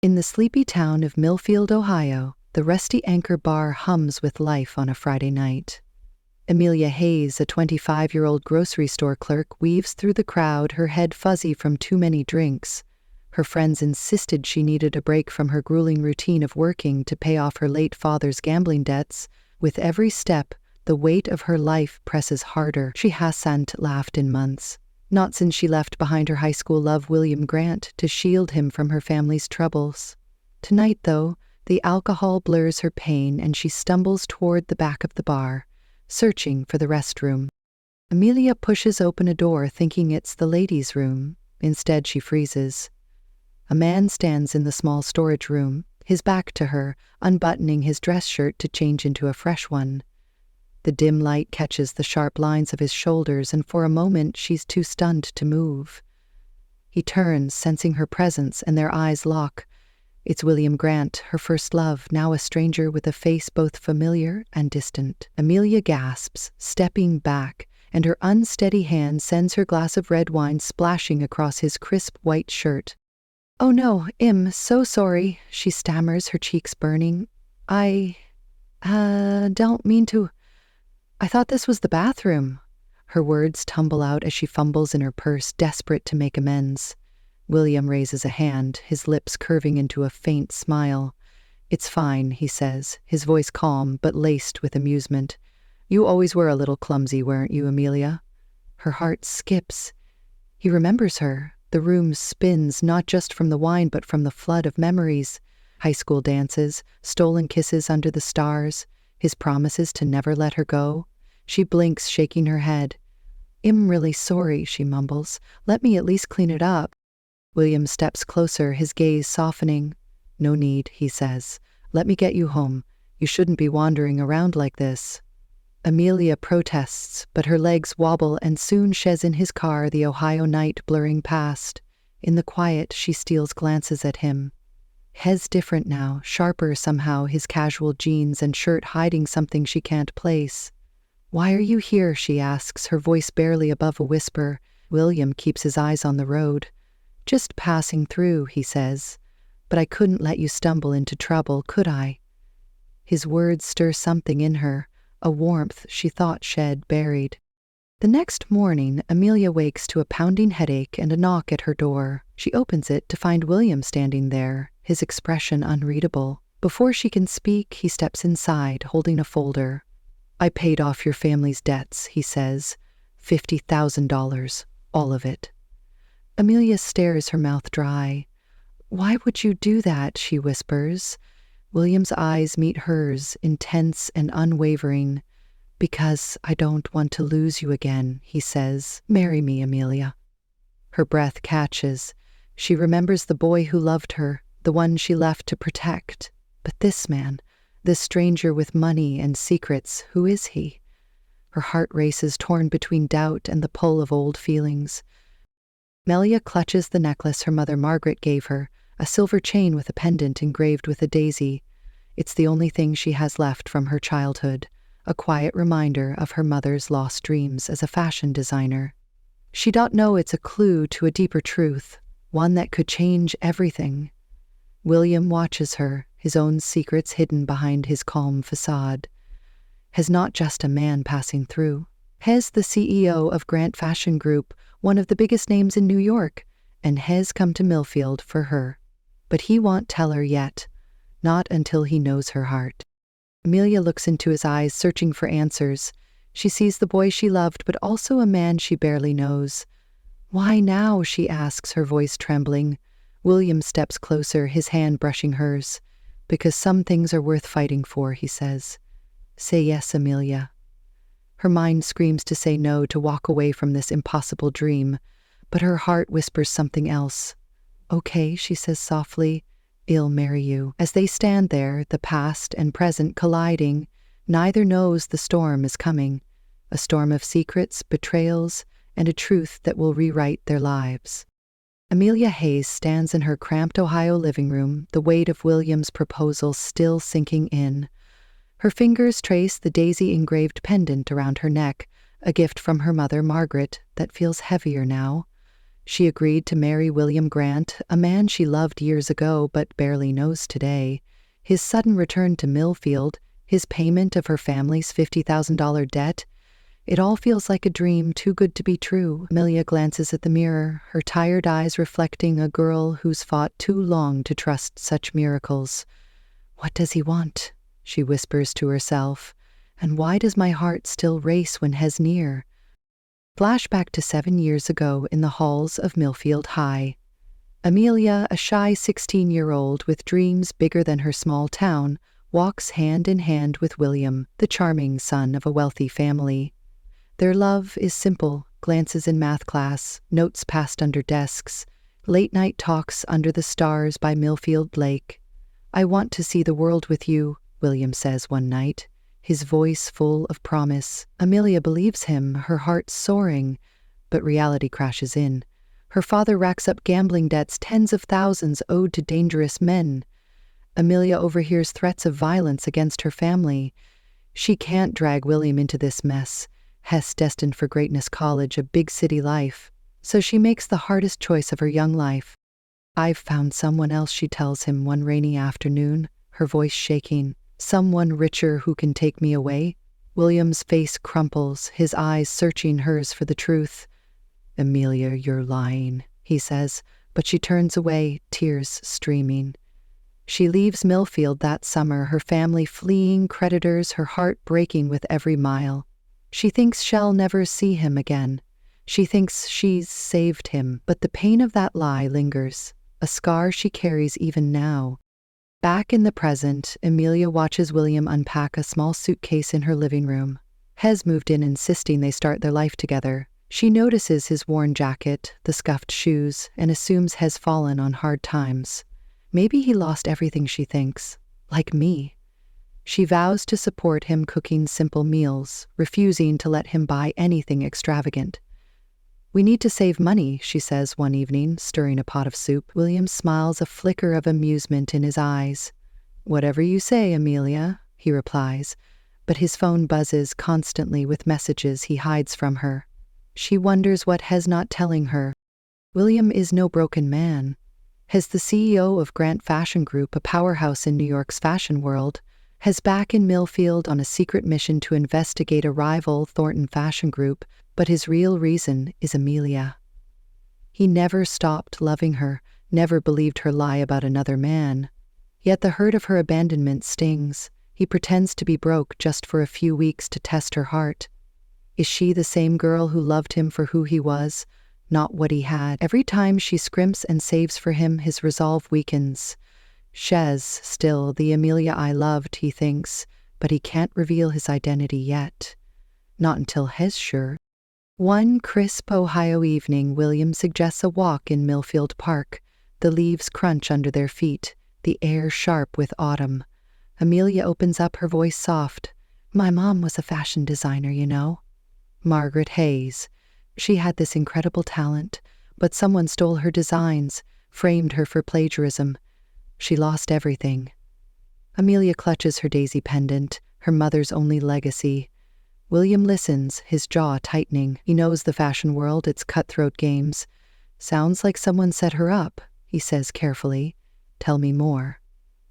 In the sleepy town of Millfield, Ohio, the Rusty Anchor Bar hums with life on a Friday night. Amelia Hayes, a 25-year-old grocery store clerk, weaves through the crowd, her head fuzzy from too many drinks. Her friends insisted she needed a break from her grueling routine of working to pay off her late father's gambling debts. With every step, the weight of her life presses harder. She hasn't laughed in months. Not since she left behind her high school love William Grant to shield him from her family's troubles. Tonight, though, the alcohol blurs her pain and she stumbles toward the back of the bar, searching for the restroom. Amelia pushes open a door thinking it's the ladies' room. Instead, she freezes. A man stands in the small storage room, his back to her, unbuttoning his dress shirt to change into a fresh one. The dim light catches the sharp lines of his shoulders, and for a moment she's too stunned to move. He turns, sensing her presence, and their eyes lock. It's William Grant, her first love, now a stranger with a face both familiar and distant. Amelia gasps, stepping back, and her unsteady hand sends her glass of red wine splashing across his crisp white shirt. "Oh no, so sorry," she stammers, her cheeks burning. I don't mean to. I thought this was the bathroom." Her words tumble out as she fumbles in her purse, desperate to make amends. William raises a hand, his lips curving into a faint smile. "It's fine," he says, his voice calm but laced with amusement. "You always were a little clumsy, weren't you, Amelia?" Her heart skips. He remembers her. The room spins, not just from the wine but from the flood of memories. High school dances, stolen kisses under the stars, his promises to never let her go. She blinks, shaking her head. "I'm really sorry," she mumbles. "Let me at least clean it up." William steps closer, his gaze softening. "No need," he says. "Let me get you home. You shouldn't be wandering around like this." Amelia protests, but her legs wobble, and soon she's in his car, the Ohio night blurring past. In the quiet, she steals glances at him. He's different now, sharper somehow, his casual jeans and shirt hiding something she can't place. "Why are you here?" she asks, her voice barely above a whisper. William keeps his eyes on the road. "Just passing through," he says. "But I couldn't let you stumble into trouble, could I?" His words stir something in her, a warmth she thought she'd buried. The next morning, Amelia wakes to a pounding headache and a knock at her door. She opens it to find William standing there, his expression unreadable. Before she can speak, he steps inside, holding a folder. "I paid off your family's debts," he says. $50,000, all of it. Amelia stares, her mouth dry. "Why would you do that?" she whispers. William's eyes meet hers, intense and unwavering. "Because I don't want to lose you again," he says. "Marry me, Amelia." Her breath catches. She remembers the boy who loved her, the one she left to protect. But this man, this stranger with money and secrets, who is he? Her heart races, torn between doubt and the pull of old feelings. Amelia clutches the necklace her mother Margaret gave her, a silver chain with a pendant engraved with a daisy. It's the only thing she has left from her childhood, a quiet reminder of her mother's lost dreams as a fashion designer. She don't know it's a clue to a deeper truth, one that could change everything. William watches her, his own secrets hidden behind his calm facade. He's not just a man passing through. He's the CEO of Grant Fashion Group, one of the biggest names in New York, and he's come to Millfield for her. But he won't tell her yet, not until he knows her heart. Amelia looks into his eyes, searching for answers. She sees the boy she loved, but also a man she barely knows. "Why now?" she asks, her voice trembling. William steps closer, his hand brushing hers. "Because some things are worth fighting for," he says. "Say yes, Amelia." Her mind screams to say no, to walk away from this impossible dream, but her heart whispers something else. "Okay," she says softly, "I'll marry you." As they stand there, the past and present colliding, neither knows the storm is coming, a storm of secrets, betrayals, and a truth that will rewrite their lives. Amelia Hayes stands in her cramped Ohio living room, the weight of William's proposal still sinking in. Her fingers trace the daisy-engraved pendant around her neck, a gift from her mother Margaret that feels heavier now. She agreed to marry William Grant, a man she loved years ago but barely knows today. His sudden return to Millfield, his payment of her family's $50,000 debt, it all feels like a dream too good to be true. Amelia glances at the mirror, her tired eyes reflecting a girl who's fought too long to trust such miracles. "What does he want?" she whispers to herself. "And why does my heart still race when Hez near?" Flashback to 7 years ago in the halls of Millfield High. Amelia, a shy 16-year-old with dreams bigger than her small town, walks hand in hand with William, the charming son of a wealthy family. Their love is simple: glances in math class, notes passed under desks, late-night talks under the stars by Millfield Lake. "I want to see the world with you," William says one night, his voice full of promise. Amelia believes him, her heart soaring, but reality crashes in. Her father racks up gambling debts, tens of thousands owed to dangerous men. Amelia overhears threats of violence against her family. She can't drag William into this mess. Hess destined for greatness college, a big city life. So she makes the hardest choice of her young life. "I've found someone else," she tells him one rainy afternoon, her voice shaking. "Someone richer who can take me away." William's face crumples, his eyes searching hers for the truth. "Amelia, you're lying," he says, but she turns away, tears streaming. She leaves Millfield that summer, her family fleeing creditors, her heart breaking with every mile. She thinks she'll never see him again. She thinks she's saved him, but the pain of that lie lingers, a scar she carries even now. Back in the present, Amelia watches William unpack a small suitcase in her living room. Hez moved in, insisting they start their life together. She notices his worn jacket, the scuffed shoes, and assumes Hez fallen on hard times. Maybe he lost everything, she thinks, like me. She vows to support him, cooking simple meals, refusing to let him buy anything extravagant. "We need to save money," she says one evening, stirring a pot of soup. William smiles, a flicker of amusement in his eyes. "Whatever you say, Amelia," he replies, but his phone buzzes constantly with messages he hides from her. She wonders what Hez not telling her. William is no broken man. Hez, the CEO of Grant Fashion Group, a powerhouse in New York's fashion world, Hez back in Millfield on a secret mission to investigate a rival Thornton Fashion Group, but his real reason is Amelia. He never stopped loving her, never believed her lie about another man. Yet the hurt of her abandonment stings. He pretends to be broke just for a few weeks to test her heart. Is she the same girl who loved him for who he was, not what he had? Every time she scrimps and saves for him, his resolve weakens. She's still the Amelia I loved, he thinks, but he can't reveal his identity yet. Not until Hez sure. One crisp Ohio evening, William suggests a walk in Millfield Park. The leaves crunch under their feet, the air sharp with autumn. Amelia opens up, her voice soft. "My mom was a fashion designer, you know. Margaret Hayes. She had this incredible talent, but someone stole her designs, framed her for plagiarism. She lost everything." Amelia clutches her daisy pendant, her mother's only legacy. William listens, his jaw tightening. He knows the fashion world, its cutthroat games. "Sounds like someone set her up," he says carefully. "Tell me more."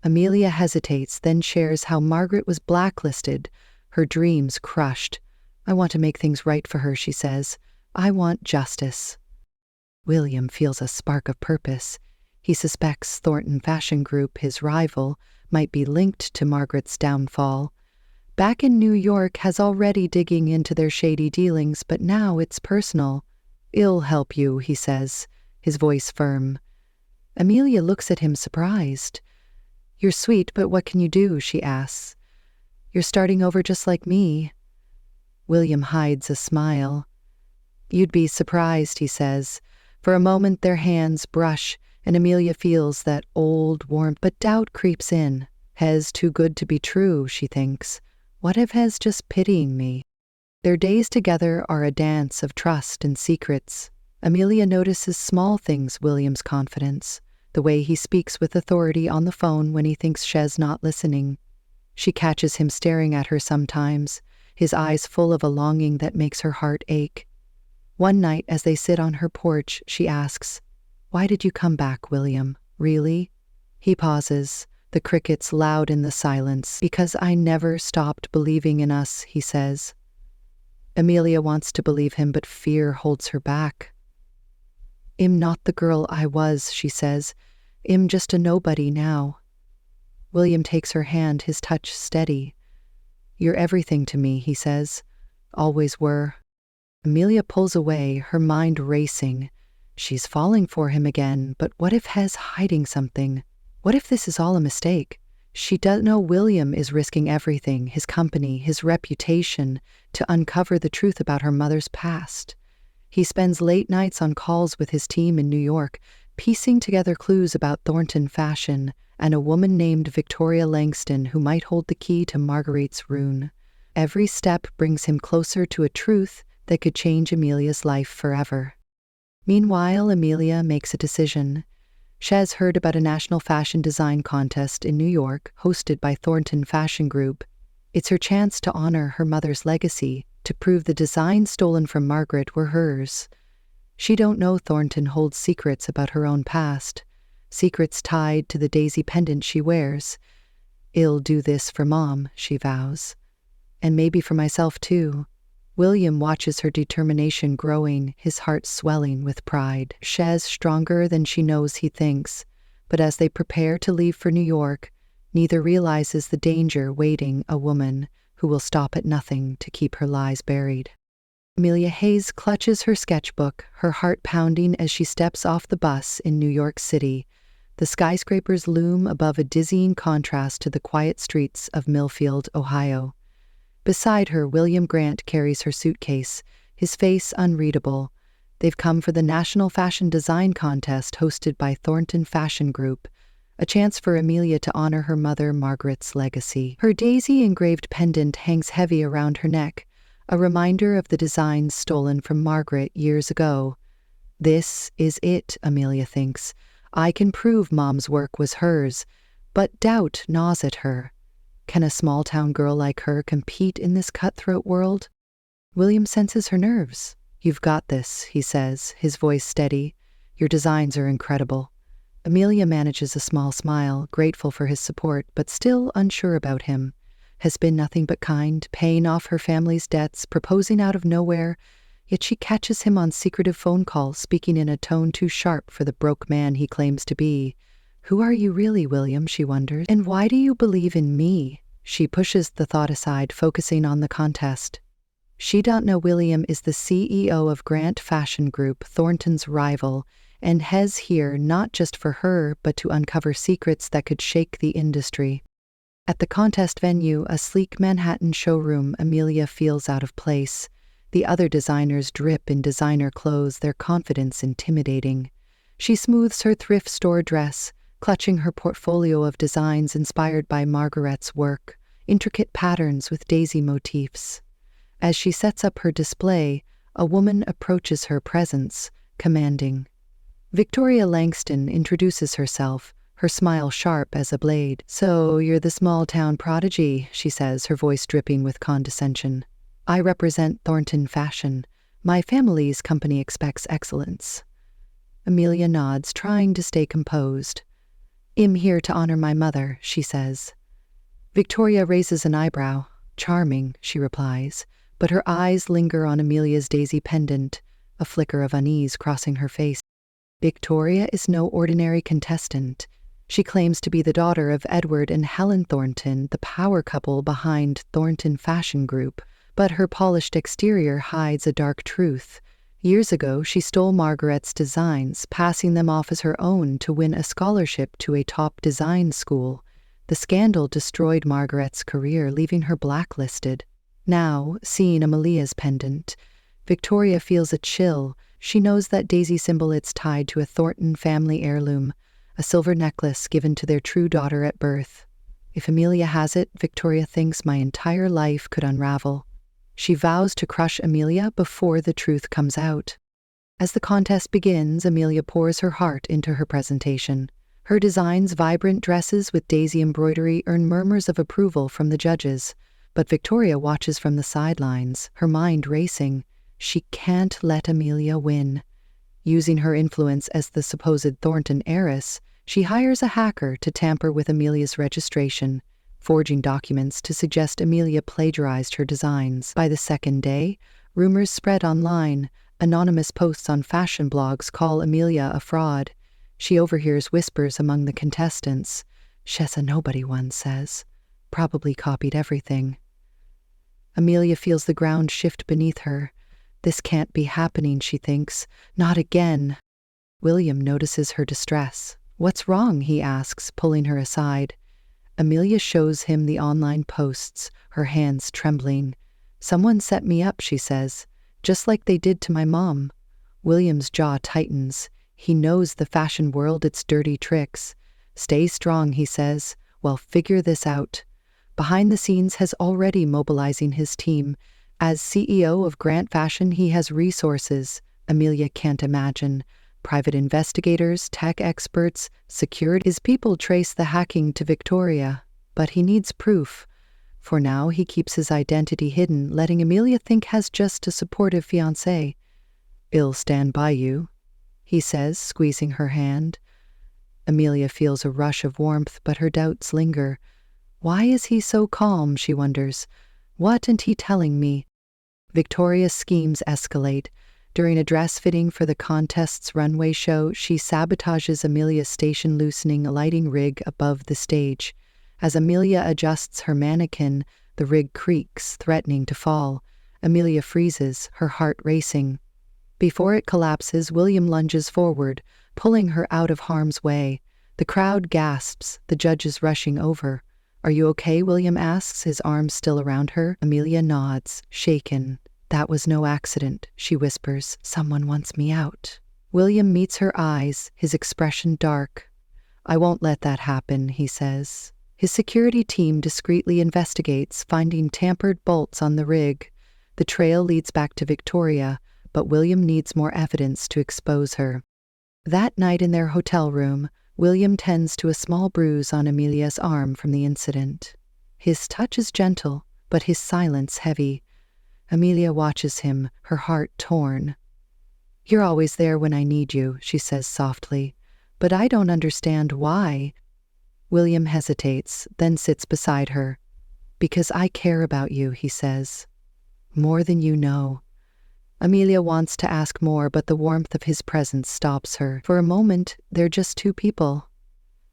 Amelia hesitates, then shares how Margaret was blacklisted, her dreams crushed. "I want to make things right for her," she says. "I want justice." William feels a spark of purpose. He suspects Thornton Fashion Group, his rival, might be linked to Margaret's downfall. Back in New York, has already digging into their shady dealings, but now it's personal. "I'll help you," he says, his voice firm. Amelia looks at him surprised. "You're sweet, but what can you do?" she asks. "You're starting over just like me." William hides a smile. "You'd be surprised," he says. For a moment their hands brush, and Amelia feels that old warmth, but doubt creeps in. Hez too good to be true, she thinks. What if Hez just pitying me? Their days together are a dance of trust and secrets. Amelia notices small things: William's confidence, the way he speaks with authority on the phone when he thinks Shez not listening. She catches him staring at her sometimes, his eyes full of a longing that makes her heart ache. One night, as they sit on her porch, she asks, "Why did you come back, William? Really?" He pauses, the crickets loud in the silence. "Because I never stopped believing in us," he says. Amelia wants to believe him, but fear holds her back. "I'm not the girl I was," she says. "I'm just a nobody now." William takes her hand, his touch steady. "You're everything to me," he says. "Always were." Amelia pulls away, her mind racing. She's falling for him again, but what if Hez hiding something? What if this is all a mistake? She doesn't know William is risking everything, his company, his reputation, to uncover the truth about her mother's past. He spends late nights on calls with his team in New York, piecing together clues about Thornton Fashion and a woman named Victoria Langston who might hold the key to Marguerite's ruin. Every step brings him closer to a truth that could change Amelia's life forever. Meanwhile, Amelia makes a decision. Shez heard about a national fashion design contest in New York, hosted by Thornton Fashion Group. It's her chance to honor her mother's legacy, to prove the designs stolen from Margaret were hers. She don't know Thornton holds secrets about her own past, secrets tied to the daisy pendant she wears. "I'll do this for Mom," she vows. "And maybe for myself too." William watches her determination growing, his heart swelling with pride. Shez stronger than she knows, he thinks, but as they prepare to leave for New York, neither realizes the danger waiting a woman who will stop at nothing to keep her lies buried. Amelia Hayes clutches her sketchbook, her heart pounding as she steps off the bus in New York City. The skyscrapers loom above, a dizzying contrast to the quiet streets of Millfield, Ohio. Beside her, William Grant carries her suitcase, his face unreadable. They've come for the National Fashion Design Contest hosted by Thornton Fashion Group, a chance for Amelia to honor her mother Margaret's legacy. Her daisy-engraved pendant hangs heavy around her neck, a reminder of the designs stolen from Margaret years ago. This is it, Amelia thinks. I can prove Mom's work was hers, but doubt gnaws at her. Can a small-town girl like her compete in this cutthroat world? William senses her nerves. "You've got this," he says, his voice steady. "Your designs are incredible." Amelia manages a small smile, grateful for his support, but still unsure about him. Has been nothing but kind, paying off her family's debts, proposing out of nowhere, yet she catches him on secretive phone calls, speaking in a tone too sharp for the broke man he claims to be. "Who are you really, William?" she wonders. "And why do you believe in me?" She pushes the thought aside, focusing on the contest. She don't know William is the CEO of Grant Fashion Group, Thornton's rival, and Hez here not just for her, but to uncover secrets that could shake the industry. At the contest venue, a sleek Manhattan showroom, Amelia feels out of place. The other designers drip in designer clothes, their confidence intimidating. She smooths her thrift store dress, clutching her portfolio of designs inspired by Margaret's work, intricate patterns with daisy motifs. As she sets up her display, a woman approaches her presence, commanding. Victoria Langston introduces herself, her smile sharp as a blade. "So you're the small-town prodigy," she says, her voice dripping with condescension. "I represent Thornton Fashion. My family's company expects excellence." Amelia nods, trying to stay composed. "I'm here to honor my mother," she says. Victoria raises an eyebrow. "Charming," she replies, but her eyes linger on Amelia's daisy pendant, a flicker of unease crossing her face. Victoria is no ordinary contestant. She claims to be the daughter of Edward and Helen Thornton, the power couple behind Thornton Fashion Group, but her polished exterior hides a dark truth. Years ago, she stole Margaret's designs, passing them off as her own to win a scholarship to a top design school. The scandal destroyed Margaret's career, leaving her blacklisted. Now, seeing Amelia's pendant, Victoria feels a chill. She knows that daisy symbol it's tied to a Thornton family heirloom, a silver necklace given to their true daughter at birth. If Amelia has it, Victoria thinks my entire life could unravel. She vows to crush Amelia before the truth comes out. As the contest begins, Amelia pours her heart into her presentation. Her designs, vibrant dresses with daisy embroidery, earn murmurs of approval from the judges, but Victoria watches from the sidelines, her mind racing. She can't let Amelia win. Using her influence as the supposed Thornton heiress, she hires a hacker to tamper with Amelia's registration, forging documents to suggest Amelia plagiarized her designs. By the second day, rumors spread online. Anonymous posts on fashion blogs call Amelia a fraud. She overhears whispers among the contestants. "She's a nobody," one says. "Probably copied everything." Amelia feels the ground shift beneath her. This can't be happening, she thinks. Not again. William notices her distress. "What's wrong?" he asks, pulling her aside. Amelia shows him the online posts, her hands trembling. "Someone set me up," she says, "just like they did to my mom." William's jaw tightens. He knows the fashion world, its dirty tricks. "Stay strong," he says. "Well, figure this out." Behind the scenes has already mobilizing his team. As CEO of Grant Fashion, he has resources Amelia can't imagine. Private investigators, tech experts, security. His people trace the hacking to Victoria, but he needs proof. For now, he keeps his identity hidden, letting Amelia think has just a supportive fiancé. "I'll stand by you," he says, squeezing her hand. Amelia feels a rush of warmth, but her doubts linger. Why is he so calm, she wonders. What isn't he telling me? Victoria's schemes escalate. During a dress fitting for the contest's runway show, she sabotages Amelia's station, loosening a lighting rig above the stage. As Amelia adjusts her mannequin, the rig creaks, threatening to fall. Amelia freezes, her heart racing. Before it collapses, William lunges forward, pulling her out of harm's way. The crowd gasps, the judges rushing over. "Are you okay?" William asks, his arms still around her. Amelia nods, shaken. "That was no accident," she whispers. "Someone wants me out." William meets her eyes, his expression dark. "I won't let that happen," he says. His security team discreetly investigates, finding tampered bolts on the rig. The trail leads back to Victoria, but William needs more evidence to expose her. That night in their hotel room, William tends to a small bruise on Amelia's arm from the incident. His touch is gentle, but his silence heavy. Amelia watches him, her heart torn. "You're always there when I need you," she says softly. "But I don't understand why." William hesitates, then sits beside her. "Because I care about you," he says. "More than you know." Amelia wants to ask more, but the warmth of his presence stops her. For a moment, they're just two people.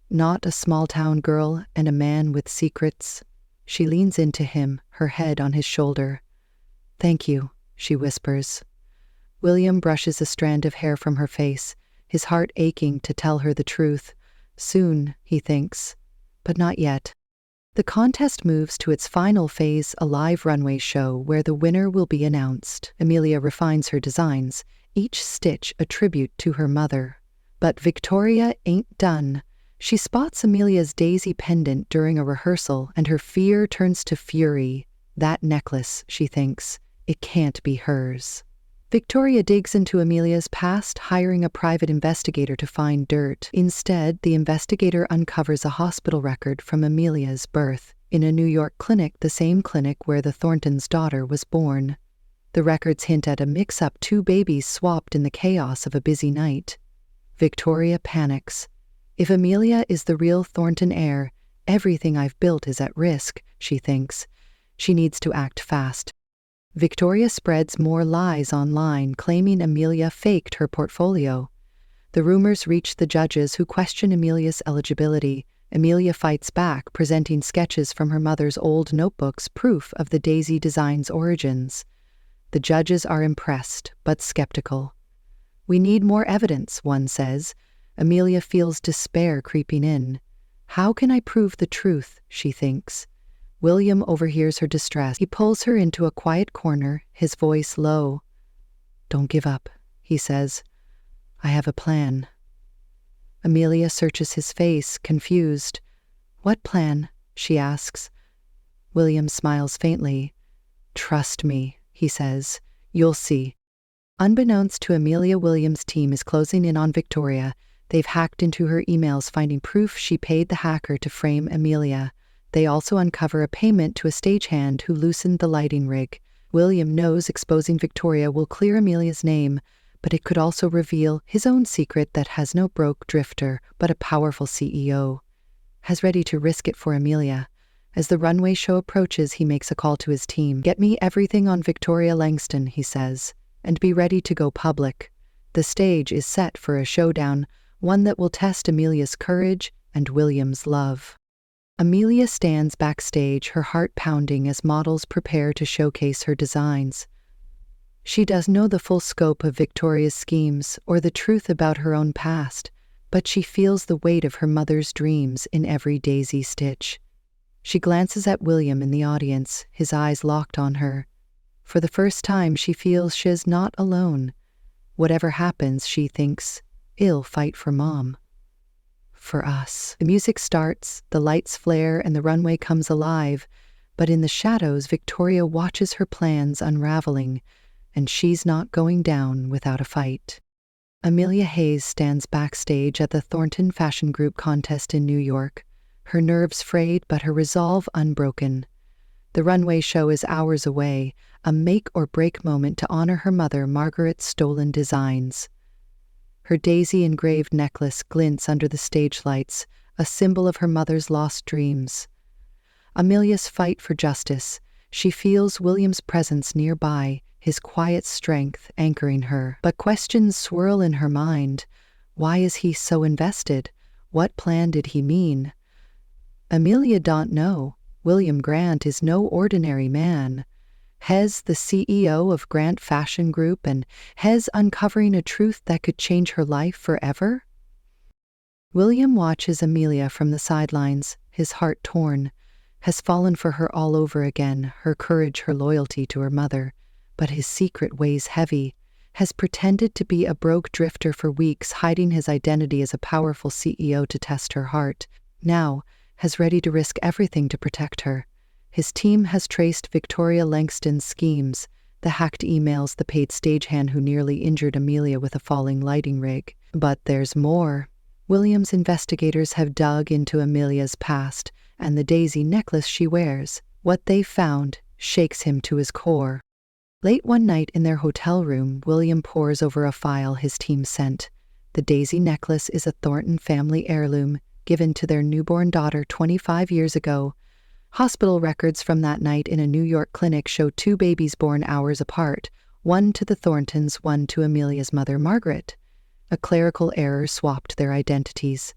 Not a small-town girl and a man with secrets. She leans into him, her head on his shoulder. "Thank you," she whispers. William brushes a strand of hair from her face, his heart aching to tell her the truth. Soon, he thinks, but not yet. The contest moves to its final phase, a live runway show where the winner will be announced. Amelia refines her designs, each stitch a tribute to her mother. But Victoria ain't done. She spots Amelia's daisy pendant during a rehearsal, and her fear turns to fury. That necklace, she thinks, it can't be hers. Victoria digs into Amelia's past, hiring a private investigator to find dirt. Instead, the investigator uncovers a hospital record from Amelia's birth in a New York clinic, the same clinic where the Thorntons' daughter was born. The records hint at a mix-up, two babies swapped in the chaos of a busy night. Victoria panics. If Amelia is the real Thornton heir, everything I've built is at risk, she thinks. She needs to act fast. Victoria spreads more lies online, claiming Amelia faked her portfolio. The rumors reach the judges, who question Amelia's eligibility. Amelia fights back, presenting sketches from her mother's old notebooks, proof of the daisy design's origins. The judges are impressed, but skeptical. "We need more evidence," one says. Amelia feels despair creeping in. "How can I prove the truth?" she thinks. William overhears her distress. He pulls her into a quiet corner, his voice low. "Don't give up," he says. "I have a plan." Amelia searches his face, confused. "What plan?" she asks. William smiles faintly. "Trust me," he says. "You'll see." Unbeknownst to Amelia, Williams' team is closing in on Victoria. They've hacked into her emails, finding proof she paid the hacker to frame Amelia. They also uncover a payment to a stagehand who loosened the lighting rig. William knows exposing Victoria will clear Amelia's name, but it could also reveal his own secret that has no broke drifter, but a powerful CEO. Has ready to risk it for Amelia. As the runway show approaches, he makes a call to his team. "Get me everything on Victoria Langston," he says, "and be ready to go public." The stage is set for a showdown, one that will test Amelia's courage and William's love. Amelia stands backstage, her heart pounding as models prepare to showcase her designs. She doesn't know the full scope of Victoria's schemes or the truth about her own past, but she feels the weight of her mother's dreams in every daisy stitch. She glances at William in the audience, his eyes locked on her. For the first time, she feels she's not alone. Whatever happens, she thinks, "I'll fight for Mom. For us." The music starts, the lights flare, and the runway comes alive. But in the shadows, Victoria watches her plans unraveling, and she's not going down without a fight. Amelia Hayes stands backstage at the Thornton Fashion Group contest in New York, her nerves frayed but her resolve unbroken. The runway show is hours away, a make-or-break moment to honor her mother Margaret's stolen designs. Her daisy-engraved necklace glints under the stage lights, a symbol of her mother's lost dreams. Amelia's fight for justice. She feels William's presence nearby, his quiet strength anchoring her. But questions swirl in her mind. Why is he so invested? What plan did he mean? Amelia don't know. William Grant is no ordinary man. Hez the CEO of Grant Fashion Group, and Hez uncovering a truth that could change her life forever? William watches Amelia from the sidelines, his heart torn. Has fallen for her all over again, her courage, her loyalty to her mother. But his secret weighs heavy. Has pretended to be a broke drifter for weeks, hiding his identity as a powerful CEO to test her heart. Now, has ready to risk everything to protect her. His team has traced Victoria Langston's schemes, the hacked emails, the paid stagehand who nearly injured Amelia with a falling lighting rig. But there's more. William's investigators have dug into Amelia's past and the daisy necklace she wears. What they found shakes him to his core. Late one night in their hotel room, William pores over a file his team sent. The daisy necklace is a Thornton family heirloom given to their newborn daughter 25 years ago. Hospital records from that night in a New York clinic show 2 babies born hours apart, one to the Thorntons, one to Amelia's mother, Margaret. A clerical error swapped their identities.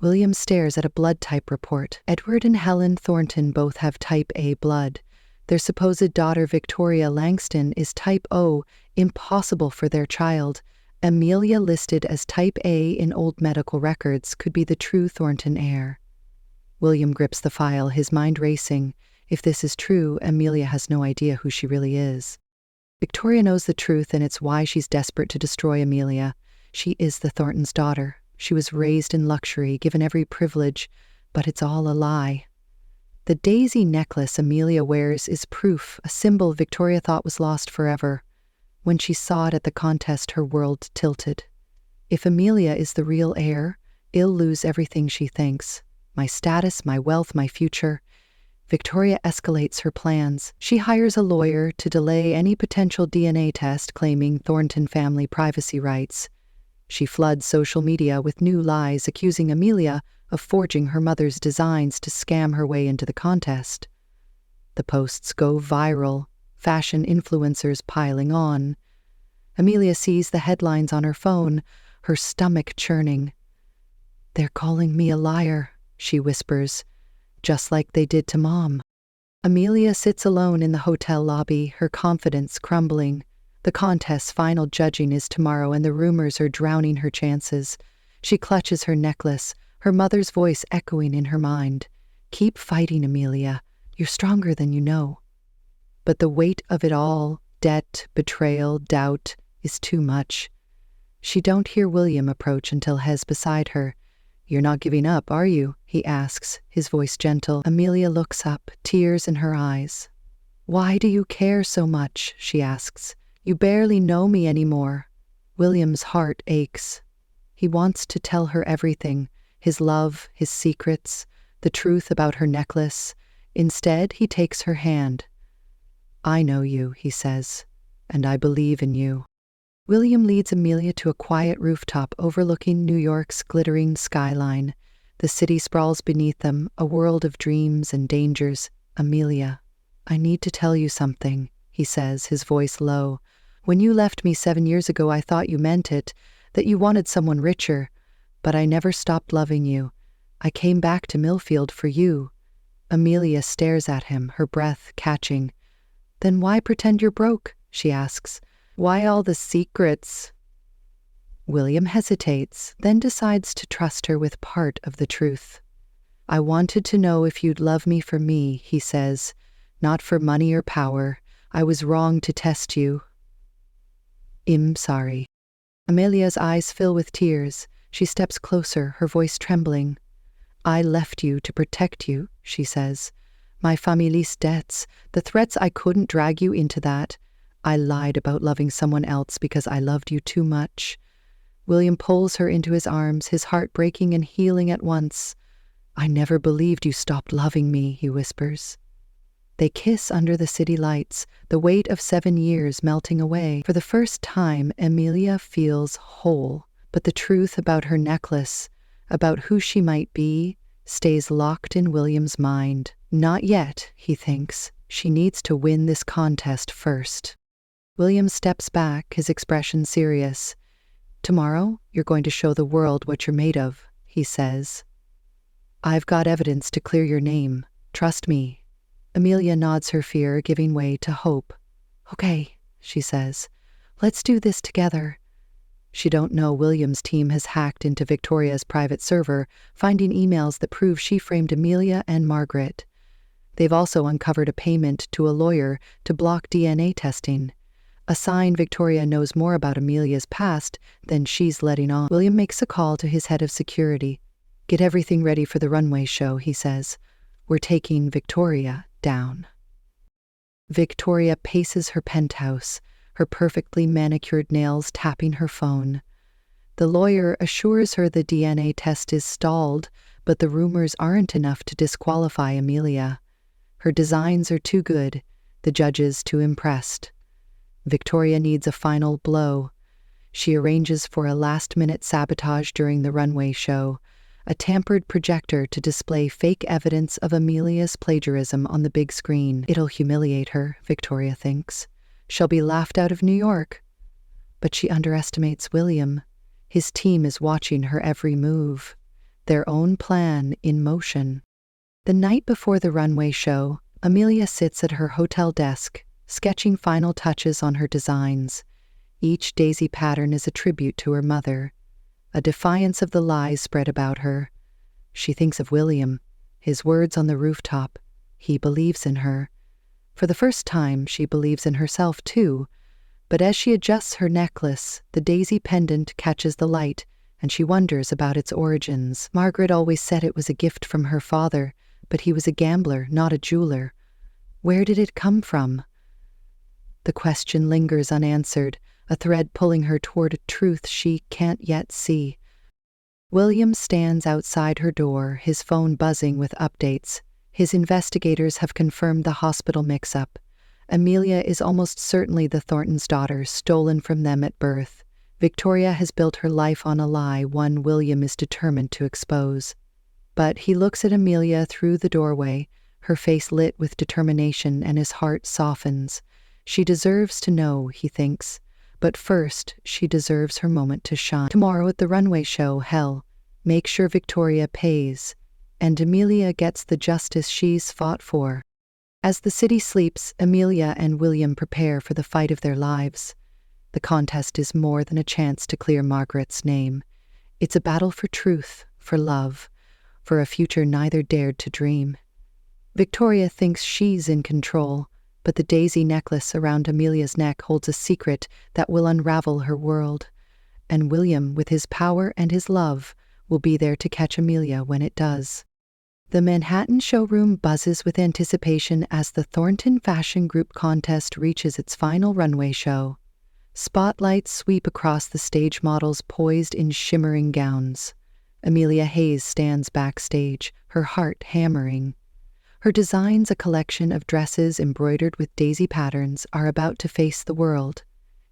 William stares at a blood type report. Edward and Helen Thornton both have type A blood. Their supposed daughter, Victoria Langston, is type O, impossible for their child. Amelia, listed as type A in old medical records, could be the true Thornton heir. William grips the file, his mind racing. If this is true, Amelia has no idea who she really is. Victoria knows the truth, and it's why she's desperate to destroy Amelia. She is the Thorntons' daughter. She was raised in luxury, given every privilege, but it's all a lie. The daisy necklace Amelia wears is proof, a symbol Victoria thought was lost forever. When she saw it at the contest, her world tilted. If Amelia is the real heir, I'll lose everything she thinks. My status, my wealth, my future. Victoria escalates her plans. She hires a lawyer to delay any potential DNA test, claiming Thornton family privacy rights. She floods social media with new lies, accusing Amelia of forging her mother's designs to scam her way into the contest. The posts go viral, fashion influencers piling on. Amelia sees the headlines on her phone, her stomach churning. "They're calling me a liar," she whispers, "just like they did to Mom." Amelia sits alone in the hotel lobby, her confidence crumbling. The contest's final judging is tomorrow, and the rumors are drowning her chances. She clutches her necklace, her mother's voice echoing in her mind. "Keep fighting, Amelia. You're stronger than you know." But the weight of it all, debt, betrayal, doubt, is too much. She don't hear William approach until Hez beside her. "You're not giving up, are you?" he asks, his voice gentle. Amelia looks up, tears in her eyes. "Why do you care so much?" she asks. "You barely know me anymore." William's heart aches. He wants to tell her everything, his love, his secrets, the truth about her necklace. Instead, he takes her hand. I know you, he says, and I believe in you. William leads Amelia to a quiet rooftop overlooking New York's glittering skyline. The city sprawls beneath them, a world of dreams and dangers. Amelia, I need to tell you something, he says, his voice low. When you left me 7 years ago, I thought you meant it, that you wanted someone richer. But I never stopped loving you. I came back to Millfield for you. Amelia stares at him, her breath catching. Then why pretend you're broke? She asks. Why all the secrets? William hesitates, then decides to trust her with part of the truth. I wanted to know if you'd love me for me, he says, not for money or power. I was wrong to test you. I'm sorry. Amelia's eyes fill with tears. She steps closer, her voice trembling. I left you to protect you, she says. My family's debts, the threats, I couldn't drag you into that. I lied about loving someone else because I loved you too much. William pulls her into his arms, his heart breaking and healing at once. I never believed you stopped loving me, he whispers. They kiss under the city lights, the weight of 7 years melting away. For the first time, Amelia feels whole, but the truth about her necklace, about who she might be, stays locked in William's mind. Not yet, he thinks. She needs to win this contest first. William steps back, his expression serious. Tomorrow, you're going to show the world what you're made of, he says. I've got evidence to clear your name. Trust me. Amelia nods her fear, giving way to hope. Okay, she says. Let's do this together. She don't know William's team has hacked into Victoria's private server, finding emails that prove she framed Amelia and Margaret. They've also uncovered a payment to a lawyer to block DNA testing. A sign Victoria knows more about Amelia's past than she's letting on. William makes a call to his head of security. Get everything ready for the runway show, he says. We're taking Victoria down. Victoria paces her penthouse, her perfectly manicured nails tapping her phone. The lawyer assures her the DNA test is stalled, but the rumors aren't enough to disqualify Amelia. Her designs are too good, the judges too impressed. Victoria needs a final blow. She arranges for a last-minute sabotage during the runway show, a tampered projector to display fake evidence of Amelia's plagiarism on the big screen. It'll humiliate her, Victoria thinks. She'll be laughed out of New York. But she underestimates William. His team is watching her every move, their own plan in motion. The night before the runway show, Amelia sits at her hotel desk, sketching final touches on her designs. Each daisy pattern is a tribute to her mother, a defiance of the lies spread about her. She thinks of William, his words on the rooftop. He believes in her. For the first time, she believes in herself too. But as she adjusts her necklace, the daisy pendant catches the light, and she wonders about its origins. Margaret always said it was a gift from her father, but he was a gambler, not a jeweler. Where did it come from? The question lingers unanswered, a thread pulling her toward a truth she can't yet see. William stands outside her door, his phone buzzing with updates. His investigators have confirmed the hospital mix-up. Amelia is almost certainly the Thorntons' daughter, stolen from them at birth. Victoria has built her life on a lie, one William is determined to expose. But he looks at Amelia through the doorway, her face lit with determination, and his heart softens. She deserves to know, he thinks. But first, she deserves her moment to shine. Tomorrow at the runway show, hell, make sure Victoria pays, and Amelia gets the justice she's fought for. As the city sleeps, Amelia and William prepare for the fight of their lives. The contest is more than a chance to clear Margaret's name. It's a battle for truth, for love, for a future neither dared to dream. Victoria thinks she's in control, but the daisy necklace around Amelia's neck holds a secret that will unravel her world. And William, with his power and his love, will be there to catch Amelia when it does. The Manhattan showroom buzzes with anticipation as the Thornton Fashion Group contest reaches its final runway show. Spotlights sweep across the stage models poised in shimmering gowns. Amelia Hayes stands backstage, her heart hammering. Her designs, a collection of dresses embroidered with daisy patterns, are about to face the world.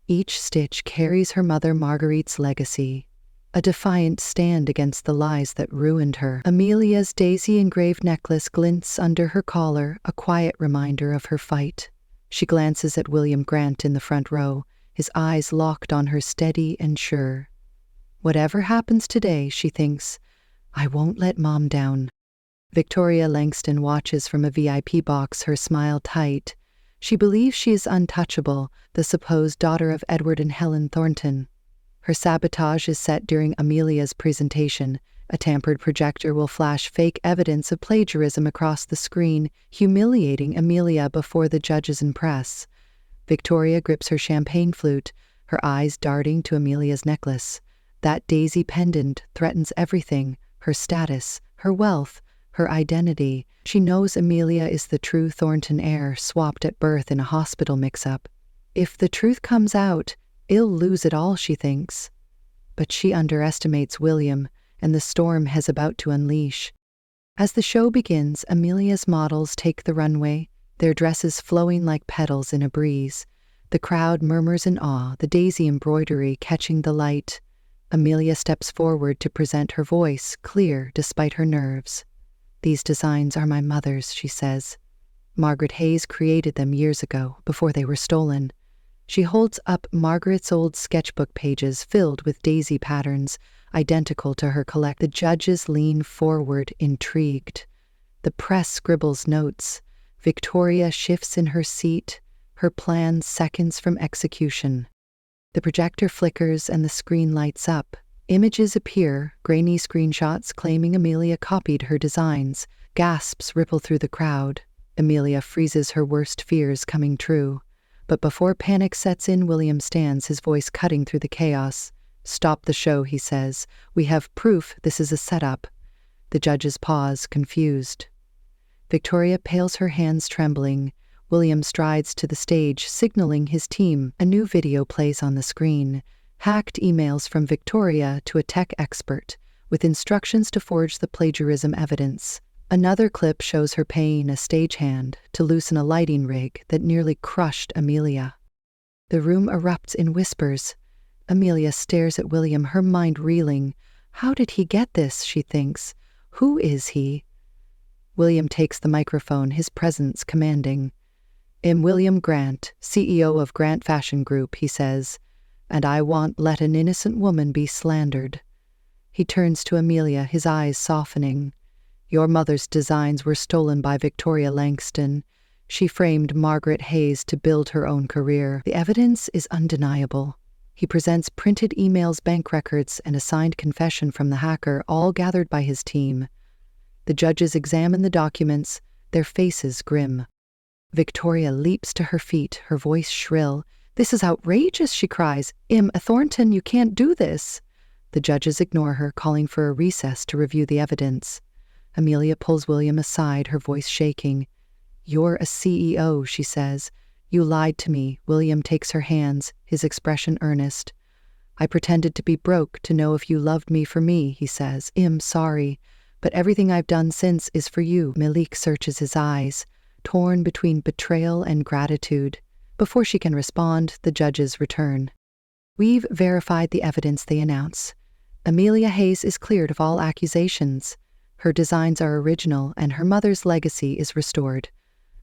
Each stitch carries her mother Marguerite's legacy, a defiant stand against the lies that ruined her. Amelia's daisy-engraved necklace glints under her collar, a quiet reminder of her fight. She glances at William Grant in the front row, his eyes locked on her, steady and sure. Whatever happens today, she thinks, I won't let Mom down. Victoria Langston watches from a VIP box, her smile tight. She believes she is untouchable, the supposed daughter of Edward and Helen Thornton. Her sabotage is set during Amelia's presentation. A tampered projector will flash fake evidence of plagiarism across the screen, humiliating Amelia before the judges and press. Victoria grips her champagne flute, her eyes darting to Amelia's necklace. That daisy pendant threatens everything, her status, her wealth, her identity. She knows Amelia is the true Thornton heir, swapped at birth in a hospital mix-up. If the truth comes out, I'll lose it all, she thinks. But she underestimates William, and the storm is about to unleash. As the show begins, Amelia's models take the runway, their dresses flowing like petals in a breeze. The crowd murmurs in awe, the daisy embroidery catching the light. Amelia steps forward to present her voice, clear despite her nerves. These designs are my mother's, she says. Margaret Hayes created them years ago, before they were stolen. She holds up Margaret's old sketchbook pages filled with daisy patterns, identical to her collect. The judges lean forward, intrigued. The press scribbles notes. Victoria shifts in her seat, her plan seconds from execution. The projector flickers and the screen lights up. Images appear, grainy screenshots claiming Amelia copied her designs. Gasps ripple through the crowd. Amelia freezes, her worst fears coming true. But before panic sets in, William stands, his voice cutting through the chaos. Stop the show, he says. We have proof this is a setup. The judges pause, confused. Victoria pales, her hands trembling. William strides to the stage, signaling his team. A new video plays on the screen. Hacked emails from Victoria to a tech expert, with instructions to forge the plagiarism evidence. Another clip shows her paying a stagehand to loosen a lighting rig that nearly crushed Amelia. The room erupts in whispers. Amelia stares at William, her mind reeling. How did he get this, she thinks. Who is he? William takes the microphone, his presence commanding. I'm William Grant, CEO of Grant Fashion Group, he says, and I won't let an innocent woman be slandered. He turns to Amelia, his eyes softening. Your mother's designs were stolen by Victoria Langston. She framed Margaret Hayes to build her own career. The evidence is undeniable. He presents printed emails, bank records, and a signed confession from the hacker, all gathered by his team. The judges examine the documents, their faces grim. Victoria leaps to her feet, her voice shrill. This is outrageous, she cries. Thornton, you can't do this. The judges ignore her, calling for a recess to review the evidence. Amelia pulls William aside, her voice shaking. You're a CEO, she says. You lied to me. William takes her hands, his expression earnest. I pretended to be broke to know if you loved me for me, he says. Sorry, but everything I've done since is for you. Malik searches his eyes, torn between betrayal and gratitude. Before she can respond, the judges return. We've verified the evidence, they announce. Amelia Hayes is cleared of all accusations. Her designs are original, and her mother's legacy is restored.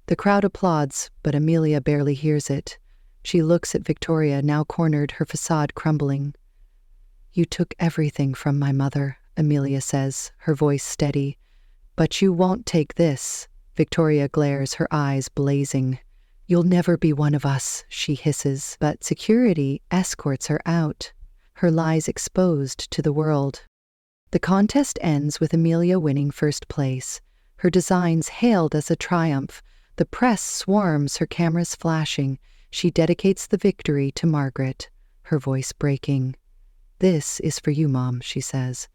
The crowd applauds, but Amelia barely hears it. She looks at Victoria, now cornered, her facade crumbling. You took everything from my mother, Amelia says, her voice steady. But you won't take this. Victoria glares, her eyes blazing. You'll never be one of us, she hisses, but security escorts her out, her lies exposed to the world. The contest ends with Amelia winning first place, her designs hailed as a triumph. The press swarms, her cameras flashing. She dedicates the victory to Margaret, her voice breaking. This is for you, Mom, she says.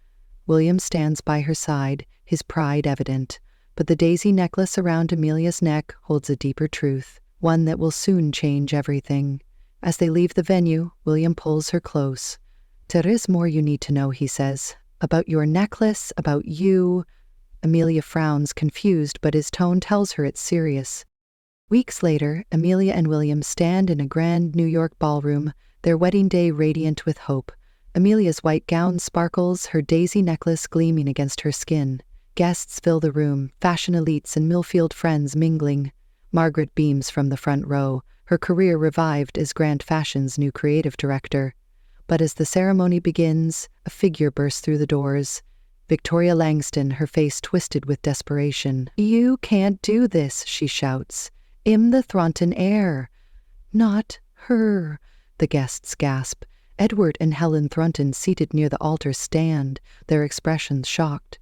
William stands by her side, his pride evident, but the daisy necklace around Amelia's neck holds a deeper truth, one that will soon change everything. As they leave the venue, William pulls her close. There is more you need to know, he says, about your necklace, about you. Amelia frowns, confused, but his tone tells her it's serious. Weeks later, Amelia and William stand in a grand New York ballroom, their wedding day radiant with hope. Amelia's white gown sparkles, her daisy necklace gleaming against her skin. Guests fill the room, fashion elites and Millfield friends mingling. Margaret beams from the front row, her career revived as Grant Fashion's new creative director. But as the ceremony begins, a figure bursts through the doors. Victoria Langston, her face twisted with desperation. "You can't do this," she shouts. "I'm the Thornton heir." "Not her," the guests gasp. Edward and Helen Thornton, seated near the altar, stand, their expressions shocked.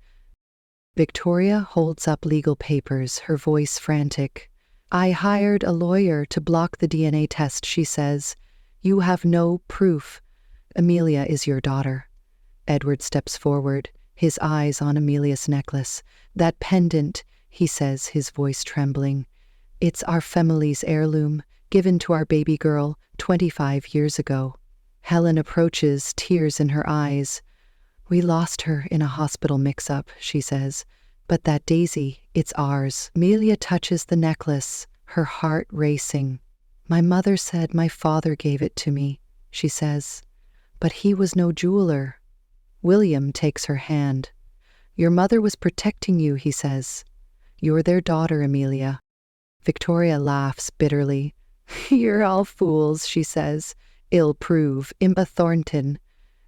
Victoria holds up legal papers, her voice frantic. "I hired a lawyer to block the DNA test," she says. "You have no proof. Amelia is your daughter." Edward steps forward, his eyes on Amelia's necklace. "That pendant," he says, his voice trembling. "It's our family's heirloom, given to our baby girl 25 years ago." Helen approaches, tears in her eyes. "We lost her in a hospital mix-up," she says. "But that daisy, it's ours." Amelia touches the necklace, her heart racing. "My mother said my father gave it to me," she says. "But he was no jeweler." William takes her hand. "Your mother was protecting you," he says. "You're their daughter, Amelia." Victoria laughs bitterly. "You're all fools," she says. "I'll prove I'm a Thornton."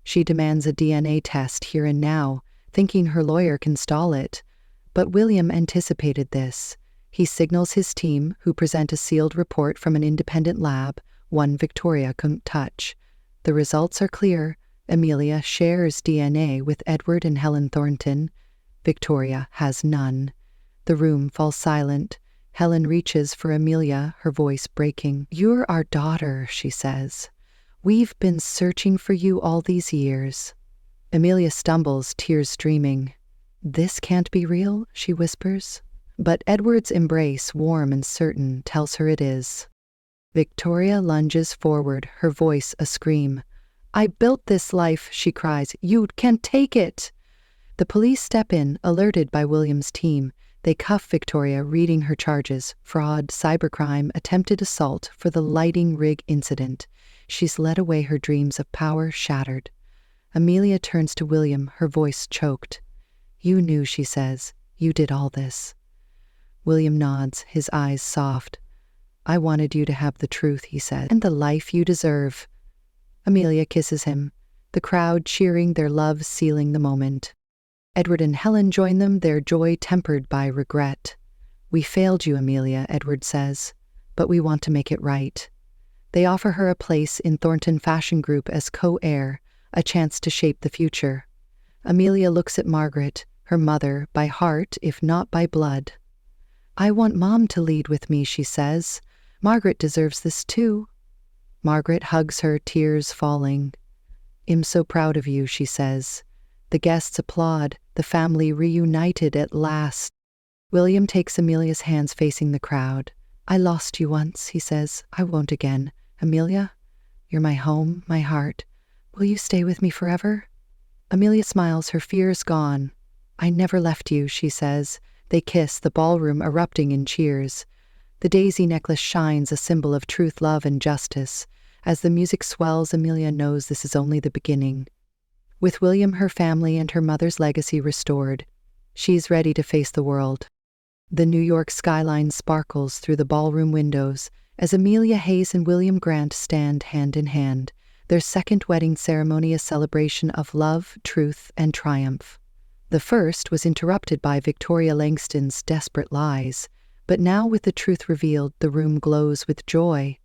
She demands a DNA test here and now, thinking her lawyer can stall it. But William anticipated this. He signals his team, who present a sealed report from an independent lab, one Victoria couldn't touch. The results are clear. Amelia shares DNA with Edward and Helen Thornton. Victoria has none. The room falls silent. Helen reaches for Amelia, her voice breaking. "You're our daughter," she says. "We've been searching for you all these years." Amelia stumbles, tears streaming. "This can't be real," she whispers. But Edward's embrace, warm and certain, tells her it is. Victoria lunges forward, her voice a scream. "I built this life," she cries. "You can't take it." The police step in, alerted by William's team. They cuff Victoria, reading her charges: fraud, cybercrime, attempted assault for the lighting rig incident. She's led away, her dreams of power shattered. Amelia turns to William, her voice choked. "You knew," she says. "You did all this." William nods, his eyes soft. "I wanted you to have the truth," he said, "and the life you deserve." Amelia kisses him, the crowd cheering, their love sealing the moment. Edward and Helen join them, their joy tempered by regret. "We failed you, Amelia," Edward says, "but we want to make it right." They offer her a place in Thornton Fashion Group as co-heir, a chance to shape the future. Amelia looks at Margaret, her mother, by heart if not by blood. "I want Mom to lead with me," she says. "Margaret deserves this too." Margaret hugs her, tears falling. "I'm so proud of you," she says. The guests applaud, the family reunited at last. William takes Amelia's hands, facing the crowd. "I lost you once," he says. "I won't again. Amelia, you're my home, my heart. Will you stay with me forever?" Amelia smiles, her fears gone. "I never left you," she says. They kiss, the ballroom erupting in cheers. The daisy necklace shines, a symbol of truth, love, and justice. As the music swells, Amelia knows this is only the beginning. With William, her family, and her mother's legacy restored, she's ready to face the world. The New York skyline sparkles through the ballroom windows as Amelia Hayes and William Grant stand hand in hand, their second wedding ceremony a celebration of love, truth, and triumph. The first was interrupted by Victoria Langston's desperate lies, but now with the truth revealed, the room glows with joy.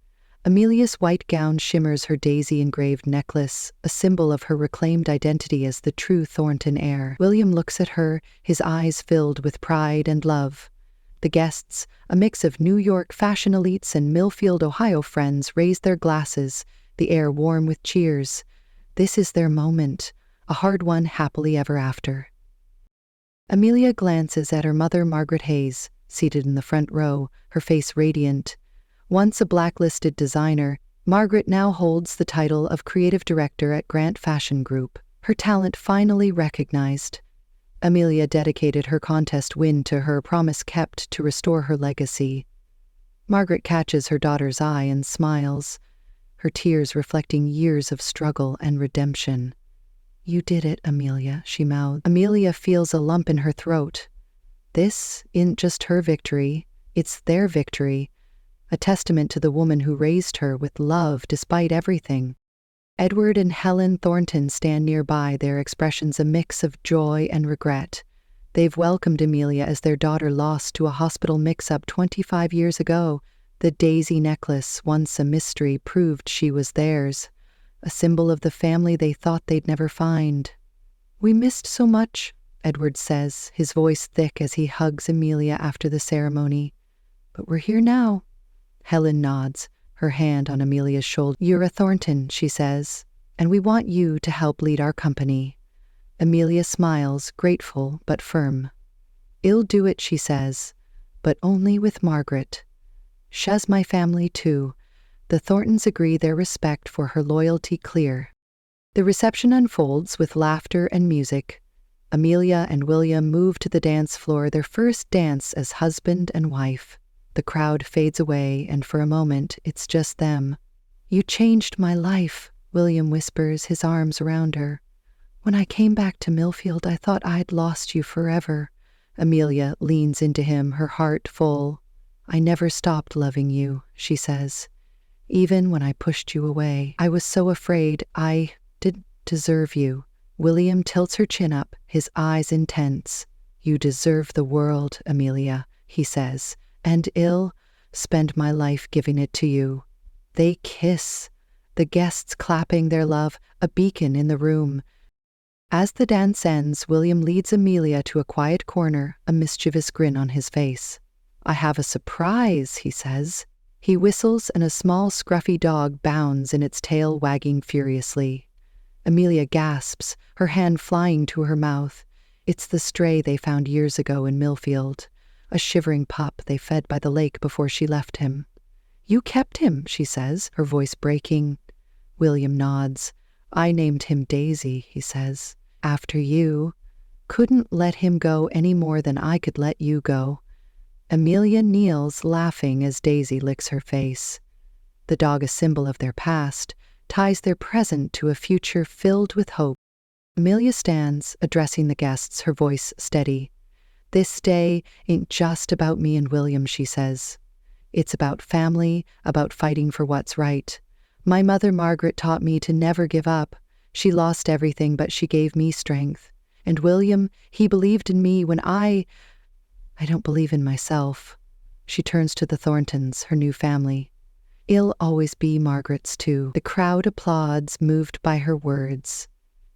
Amelia's white gown shimmers, her daisy-engraved necklace, a symbol of her reclaimed identity as the true Thornton heir. William looks at her, his eyes filled with pride and love. The guests, a mix of New York fashion elites and Millfield, Ohio friends, raise their glasses, the air warm with cheers. This is their moment, a hard one, happily ever after. Amelia glances at her mother, Margaret Hayes, seated in the front row, her face radiant. Once a blacklisted designer, Margaret now holds the title of creative director at Grant Fashion Group, her talent finally recognized. Amelia dedicated her contest win to her promise kept to restore her legacy. Margaret catches her daughter's eye and smiles, her tears reflecting years of struggle and redemption. "You did it, Amelia," she mouthed. Amelia feels a lump in her throat. This isn't just her victory, it's their victory, a testament to the woman who raised her with love despite everything. Edward and Helen Thornton stand nearby, their expressions a mix of joy and regret. They've welcomed Amelia as their daughter lost to a hospital mix-up 25 years ago. The daisy necklace, once a mystery, proved she was theirs, a symbol of the family they thought they'd never find. "We missed so much," Edward says, his voice thick as he hugs Amelia after the ceremony. "But we're here now." Helen nods, her hand on Amelia's shoulder. "You're a Thornton," she says, "and we want you to help lead our company." Amelia smiles, grateful but firm. "I'll do it," she says, "but only with Margaret. She's my family too." The Thorntons agree, their respect for her loyalty clear. The reception unfolds with laughter and music. Amelia and William move to the dance floor, their first dance as husband and wife. The crowd fades away, and for a moment, it's just them. "You changed my life," William whispers, his arms around her. "When I came back to Millfield, I thought I'd lost you forever." Amelia leans into him, her heart full. "I never stopped loving you," she says. "Even when I pushed you away, I was so afraid I didn't deserve you." William tilts her chin up, his eyes intense. "You deserve the world, Amelia," he says, "and I'll spend my life giving it to you." They kiss, the guests clapping their love, a beacon in the room. As the dance ends, William leads Amelia to a quiet corner, a mischievous grin on his face. "I have a surprise," he says. He whistles, and a small, scruffy dog bounds in its tail, wagging furiously. Amelia gasps, her hand flying to her mouth. It's the stray they found years ago in Millfield, a shivering pup they fed by the lake before she left him. "You kept him," she says, her voice breaking. William nods. "I named him Daisy," he says, "after you. Couldn't let him go any more than I could let you go." Amelia kneels, laughing as Daisy licks her face. The dog, a symbol of their past, ties their present to a future filled with hope. Amelia stands, addressing the guests, her voice steady. "This day ain't just about me and William," she says. "It's about family, about fighting for what's right. My mother Margaret taught me to never give up. She lost everything, but she gave me strength. And William, he believed in me when I don't believe in myself." She turns to the Thorntons, her new family. "I'll always be Margaret's too." The crowd applauds, moved by her words.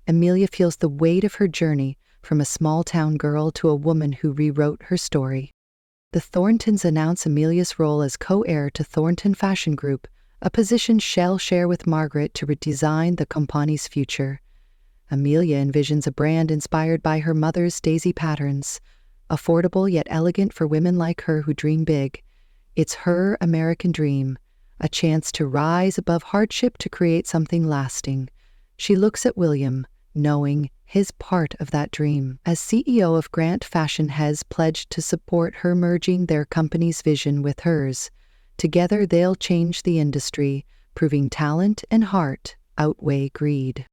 Amelia feels the weight of her journey, from a small-town girl to a woman who rewrote her story. The Thorntons announce Amelia's role as co-heir to Thornton Fashion Group, a position she'll share with Margaret to redesign the company's future. Amelia envisions a brand inspired by her mother's Daisy patterns, affordable yet elegant for women like her who dream big. It's her American dream, a chance to rise above hardship to create something lasting. She looks at William, knowing his part of that dream. As CEO of Grant Fashion has pledged to support her, merging their company's vision with hers. Together they'll change the industry, proving talent and heart outweigh greed.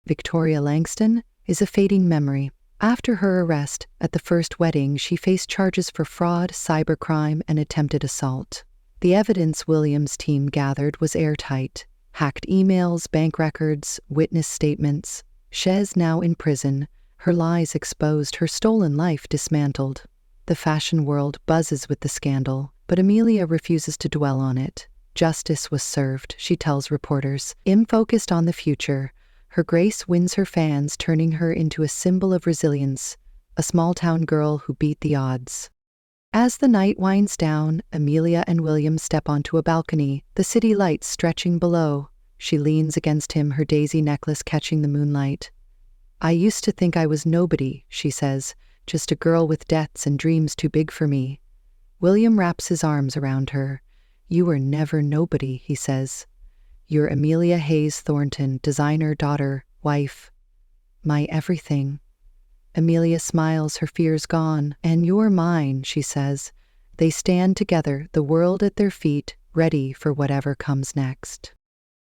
Victoria Langston is a fading memory. After her arrest at the first wedding, she faced charges for fraud, cybercrime, and attempted assault. The evidence Williams' team gathered was airtight. Hacked emails, bank records, witness statements. She's now in prison, her lies exposed, her stolen life dismantled. The fashion world buzzes with the scandal, but Amelia refuses to dwell on it. Justice was served, she tells reporters. Focused on the future, her grace wins her fans, turning her into a symbol of resilience, a small-town girl who beat the odds. As the night winds down, Amelia and William step onto a balcony, the city lights stretching below. She leans against him, her daisy necklace catching the moonlight. "I used to think I was nobody," she says, "just a girl with debts and dreams too big for me." William wraps his arms around her. "You were never nobody," he says. "You're Amelia Hayes Thornton, designer, daughter, wife, my everything." Amelia smiles, her fears gone. "And you're mine," she says. They stand together, the world at their feet, ready for whatever comes next.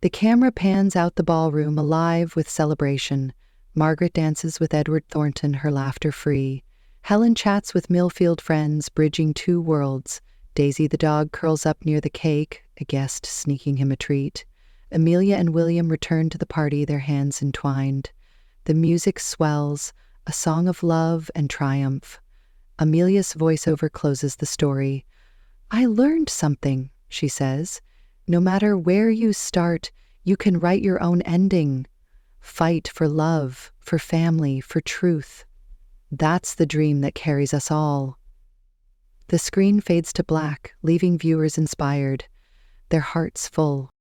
The camera pans out the ballroom, alive with celebration. Margaret dances with Edward Thornton, her laughter free. Helen chats with Millfield friends, bridging two worlds. Daisy the dog curls up near the cake, a guest sneaking him a treat. Amelia and William return to the party, their hands entwined. The music swells, a song of love and triumph. Amelia's voiceover closes the story. "I learned something," she says. "No matter where you start, you can write your own ending. Fight for love, for family, for truth. That's the dream that carries us all." The screen fades to black, leaving viewers inspired, their hearts full.